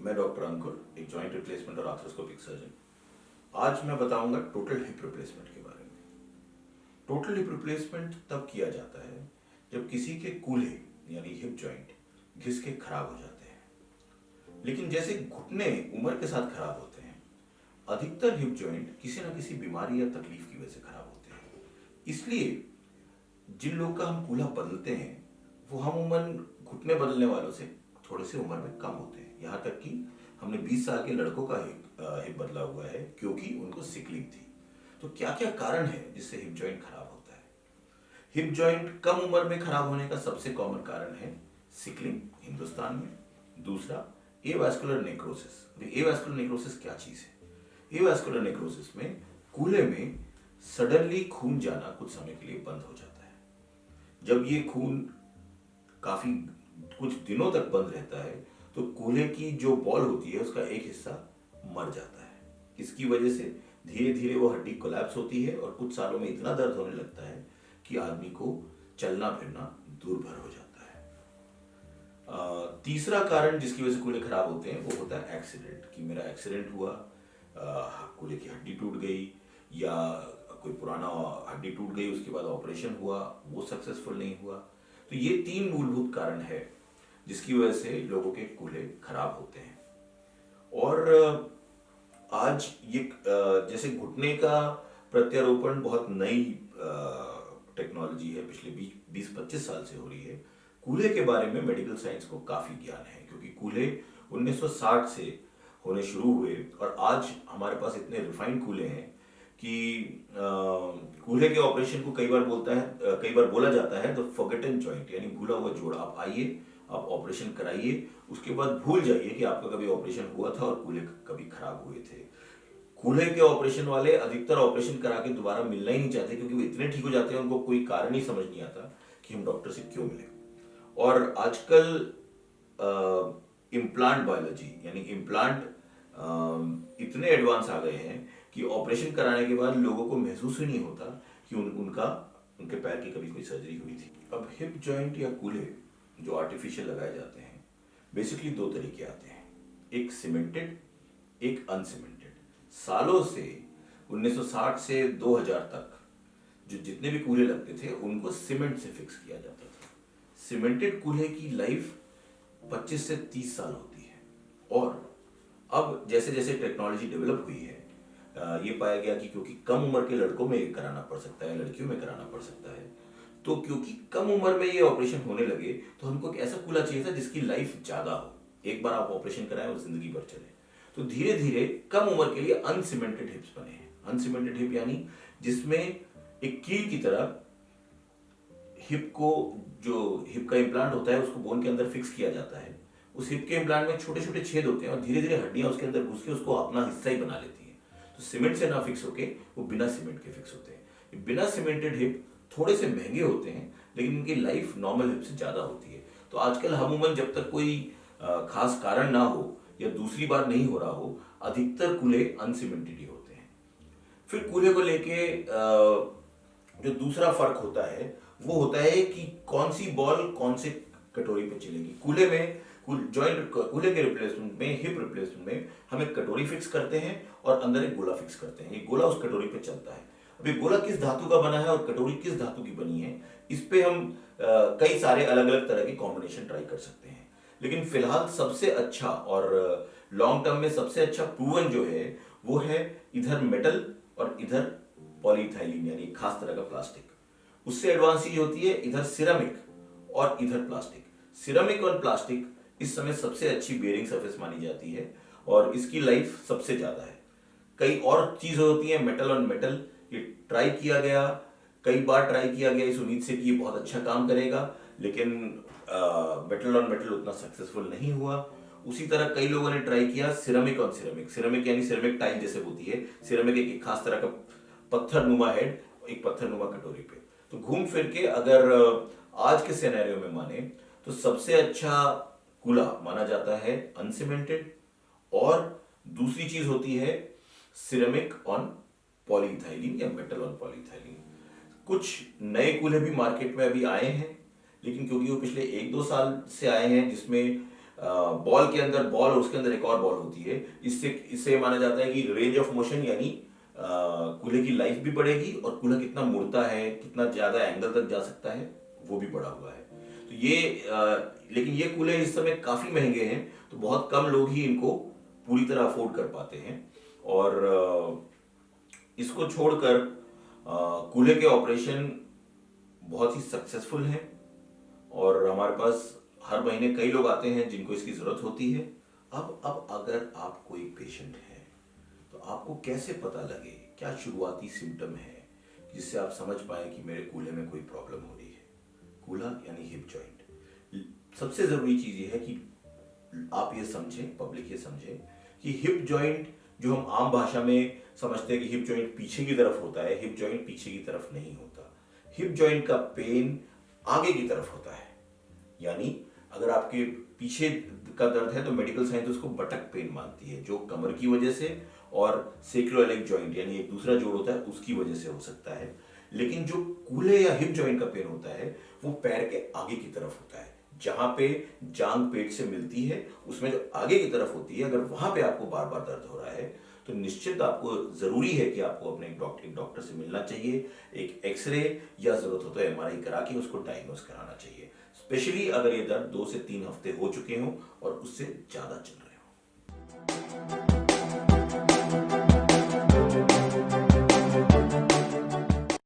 मैं डॉक्टर अंकुर, एक joint replacement और आर्थ्रोस्कोपिक सर्जन। आज मैं बताऊंगा टोटल हिप रिप्लेसमेंट के बारे में। टोटल हिप रिप्लेसमेंट तब किया जाता है जब किसी के कूल्हे यानी हिप जॉइंट घिस के खराब हो जाते हैं। लेकिन जैसे घुटने उम्र के साथ खराब होते हैं, अधिकतर हिप जॉइंट किसी न किसी बीमारी या तकलीफ की वजह से खराब होते हैं। इसलिए जिन लोग का हम कूल्हा बदलते हैं वो हम उम्र घुटने बदलने वालों से थोड़े से उम्र में कम होते हैं। यहाँ तक कि हमने 20 साल के लड़कों का हिप बदला हुआ है क्योंकि उनको सिकलिंग थी। तो क्या क्या कारण है जिससे हिप जॉइंट खराब होता है? हिप जॉइंट कम उम्र में खराब होने का सबसे कॉमन कारण है सिकलिंग हिंदुस्तान में। दूसरा, एवास्कुलर नेक्रोसिस। एवास्कुलर नेक्रोसिस क्या चीज है? एवास्कुलर नेक्रोसिस में कूल्हे में सडनली खून जाना कुछ समय के लिए बंद हो जाता है। जब ये खून काफी कुछ दिनों तक बंद रहता है तो कूल्हे की जो बॉल होती है उसका एक हिस्सा मर जाता है। इसकी वजह से धीरे धीरे वो हड्डी कोलैप्स होती है और कुछ सालों में इतना दर्द होने लगता है कि आदमी को चलना फिरना दूरभर हो जाता है। तीसरा कारण जिसकी वजह से कूल्हे खराब होते हैं वो होता है एक्सीडेंट। कि मेरा एक्सीडेंट हुआ, कूल्हे की हड्डी टूट गई या कोई पुराना हड्डी टूट गई, उसके बाद ऑपरेशन हुआ, वो सक्सेसफुल नहीं हुआ। तो ये 3 मूलभूत कारण है जिसकी वजह से लोगों के कूल्हे खराब होते हैं। और आज ये जैसे घुटने का प्रत्यारोपण बहुत नई टेक्नोलॉजी है, पिछले 20-25 साल से हो रही है। कूल्हे के बारे में मेडिकल साइंस को काफी ज्ञान है क्योंकि कूल्हे 1960 से होने शुरू हुए और आज हमारे पास इतने रिफाइंड कूल्हे हैं कि कूल्हे के ऑपरेशन को कई बार बोला जाता है द फॉरगेटन जॉइंट, यानी भूला हुआ जोड़। आप आइए, आप ऑपरेशन कराइए, उसके बाद भूल जाइए कि आपका कभी ऑपरेशन हुआ था और कूल्हे कभी खराब हुए थे। कूल्हे के ऑपरेशन वाले अधिकतर ऑपरेशन करा के दोबारा मिलना ही नहीं चाहते क्योंकि वो इतने ठीक हो जाते हैं, उनको कोई कारण ही समझ नहीं आता कि हम डॉक्टर से क्यों मिले। और आजकल इम्प्लांट बायोलॉजी यानी इम्प्लांट इतने एडवांस आ गए हैं कि ऑपरेशन कराने के बाद लोगों को महसूस ही नहीं होता कि उनके पैर की कभी कोई सर्जरी हुई थी। अब हिप जॉइंट या कूल्हे जो आर्टिफिशियल लगाए जाते हैं, बेसिकली 2 तरीके आते हैं, एक सीमेंटेड, एक अनसीमेंटेड। सालों से 1960 से 2000 तक जो जितने भी कूल्हे लगते थे उनको सीमेंट से फिक्स किया जाता था। सीमेंटेड कूल्हे की लाइफ 25 से 30 साल होती है। और अब जैसे जैसे टेक्नोलॉजी डेवलप हुई है, ये पाया गया कि क्योंकि कम उम्र के लड़कों में कराना पड़ सकता है, लड़कियों में कराना पड़ सकता है, तो क्योंकि कम उम्र में ये ऑपरेशन होने लगे तो हमको एक ऐसा कूल्हा चाहिए था जिसकी लाइफ ज्यादा हो। एक बार आप ऑपरेशन कराएं और जिंदगी भर चले। तो धीरे धीरे कम उम्र के लिए अनसीमेंटेड हिप्स बने हैं। अनसीमेंटेड हिप यानी जिसमें एक कील की तरह हिप को, जो हिप का इम्प्लांट होता है उसको बोन के अंदर फिक्स किया जाता है। उस हिप के इम्प्लांट में छोटे छोटे छेद होते हैं और धीरे धीरे हड्डियां उसके अंदर घुस के उसको अपना हिस्सा ही बना लेती हैं। तो सीमेंट से ना फिक्स होके वो बिना सीमेंट के फिक्स होते हैं। बिना सीमेंटेड हिप थोड़े से महंगे होते हैं लेकिन इनकी लाइफ नॉर्मल हिप से ज्यादा होती है। तो आजकल अमूमन जब तक कोई खास कारण ना हो या दूसरी बार नहीं हो रहा हो, अधिकतर कूल्हे अनसीमेंटेड ही होते हैं। फिर कूल्हे को लेके जो दूसरा फर्क होता है वो होता है कि कौन सी बॉल कौन से कटोरी पे चलेगी। कूल्हे में कूल्हे के रिप्लेसमेंट में, हिप रिप्लेसमेंट में हम एक कटोरी फिक्स करते हैं और अंदर एक गोला फिक्स करते हैं। ये गोला उस कटोरी पे चलता है। अभी गोला किस धातु का बना है और कटोरी किस धातु की बनी है, इस पे हम कई सारे अलग अलग तरह के कॉम्बिनेशन ट्राई कर सकते हैं। लेकिन फिलहाल सबसे अच्छा और लॉन्ग टर्म में सबसे अच्छा प्रूवन जो है वो है इधर मेटल और इधर पॉलीइथाइलिन यानी खास तरह का प्लास्टिक। उससे एडवांस चीज होती है इधर सिरेमिक और इधर प्लास्टिक। सिरेमिक और प्लास्टिक इस समय सबसे अच्छी बेयरिंग सरफेस मानी जाती है और इसकी लाइफ सबसे ज्यादा है। कई और चीजें होती हैं मेटल और मेटल, ये ट्राई किया गया, कई बार ट्राई किया गया इस उम्मीद से कि ये बहुत अच्छा काम करेगा, लेकिन मेटल और मेटल उतना सक्सेसफुल नहीं हुआ। उसी तरह कई लोगों ने ट्राई किया सिरेमिक और सिरेमिक। सिरेमिक यानी सिरेमिक टाइल जैसे होती है। सिरेमिक एक खास तरह का पत्थर नुमा हेड, एक पत्थर नुमा कटोरी पे। तो घूम फिर के अगर आज के सिनेरियो में माने तो सबसे अच्छा कूल्हा माना जाता है अनसीमेंटेड, और दूसरी चीज होती है सिरेमिक ऑन पॉलीइथाइलिन या मेटल ऑन पॉलीइथाइलिन। कुछ नए कूल्हे भी मार्केट में अभी आए हैं, लेकिन क्योंकि वो पिछले 1-2 साल से आए हैं जिसमें बॉल के अंदर बॉल और उसके अंदर एक और बॉल होती है। इससे इससे माना जाता है कि रेंज ऑफ मोशन यानी कूल्हे की लाइफ भी बढ़ेगी और कूल्हा कितना मुड़ता है, कितना ज्यादा एंगल तक जा सकता है, वो भी बढ़ा हुआ है। तो ये लेकिन ये कूल्हे इस समय काफी महंगे हैं, तो बहुत कम लोग ही इनको पूरी तरह अफोर्ड कर पाते हैं। और इसको छोड़कर कूल्हे के ऑपरेशन बहुत ही सक्सेसफुल हैं और हमारे पास हर महीने कई लोग आते हैं जिनको इसकी जरूरत होती है। अब अगर आप कोई पेशेंट है तो आपको कैसे पता लगे, क्या शुरुआती सिम्टम है जिससे आप समझ पाए कि मेरे कूल्हे में कोई प्रॉब्लम हो रही है। कूल्हा यानी हिप जॉइंट। सबसे जरूरी चीज ये है कि आप ये समझें, पब्लिक ये समझे कि हिप जॉइंट जो हम आम भाषा में समझते हैं कि हिप जॉइंट पीछे की तरफ होता है, हिप जॉइंट पीछे की तरफ नहीं होता। हिप जॉइंट का पेन आगे की तरफ होता है। यानी अगर आपके पीछे का दर्द है तो मेडिकल साइंस उसको बटक पेन मानती है, जो कमर की वजह से और सेक्रोइलिक जॉइंट यानी एक दूसरा जोड़ होता है उसकी वजह से हो सकता है। लेकिन जो कूल्हे या हिप जॉइंट का पेन होता है वो पैर के आगे की तरफ होता है, जहां पे जांग पेट से मिलती है उसमें जो आगे की तरफ होती है। अगर वहां पे आपको बार बार दर्द हो रहा है तो निश्चित आपको जरूरी है कि आपको अपने एक डॉक्टर से मिलना चाहिए, एक एक्सरे या जरूरत हो तो एमआरआई करा के उसको डायग्नोज कराना चाहिए, स्पेशली अगर ये दर्द 2 से 3 हफ्ते हो चुके हों और उससे ज्यादा चल रहे हों।